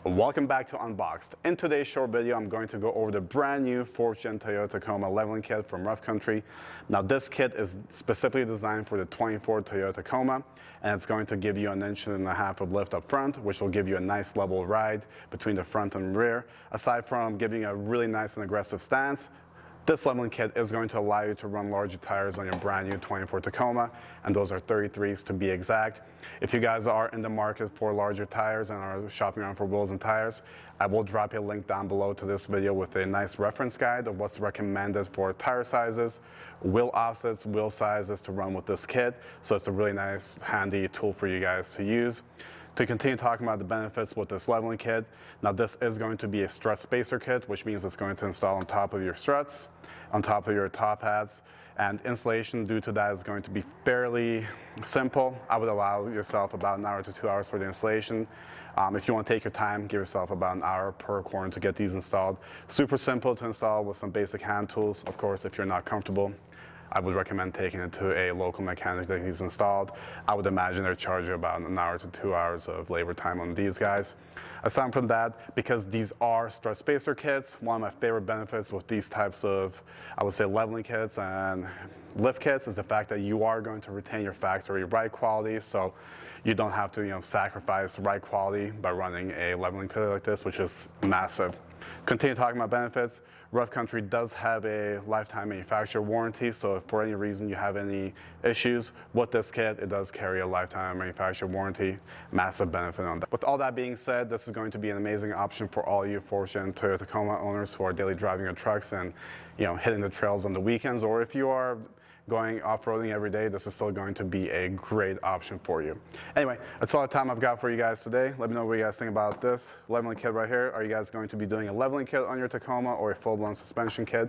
Welcome back to Unboxed. In today's short video, I'm going to go over the brand new 4th Gen Toyota Tacoma leveling kit from Rough Country. Now this kit is specifically designed for the 24 Toyota Tacoma, and it's going to give you an 1.5 inches of lift up front, which will give you a nice level ride between the front and rear. Aside from giving a really nice and aggressive stance, this leveling kit is going to allow you to run larger tires on your brand new 24 Tacoma, and those are 33s to be exact. If you guys are in the market for larger tires and are shopping around for wheels and tires, I will drop you a link down below to this video with a nice reference guide of what's recommended for tire sizes, wheel offsets, wheel sizes to run with this kit. So it's a really nice, handy tool for you guys to use. To continue talking about the benefits with this leveling kit, now this is going to be a strut spacer kit, which means it's going to install on top of your struts, on top of your top hats, and installation due to that is going to be fairly simple. I would allow yourself about 1 hour to 2 hours for the installation. If you want to take your time, give yourself about 1 hour per corner to get these installed. Super simple to install with some basic hand tools. Of course, if you're not comfortable, I would recommend taking it to a local mechanic that he's installed. I would imagine they're charging about 1 hour to 2 hours of labor time on these guys. Aside from that, because these are strut spacer kits, one of my favorite benefits with these types of, I would say, leveling kits and lift kits is the fact that you are going to retain your factory ride quality, so you don't have to sacrifice ride quality by running a leveling kit like this, which is massive. Continue talking about benefits. Rough Country does have a lifetime manufacturer warranty, so if for any reason you have any issues with this kit, it does carry a lifetime manufacturer warranty. Massive benefit on that. With all that being said, this is going to be an amazing option for all you 4th Gen Toyota Tacoma owners who are daily driving your trucks and hitting the trails on the weekends, or if you are going off-roading every day, this is still going to be a great option for you. Anyway, that's all the time I've got for you guys today. Let me know what you guys think about this leveling kit right here. Are you guys going to be doing a leveling kit on your Tacoma or a full-blown suspension kit?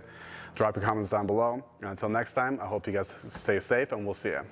Drop your comments down below. And until next time, I hope you guys stay safe, and we'll see you.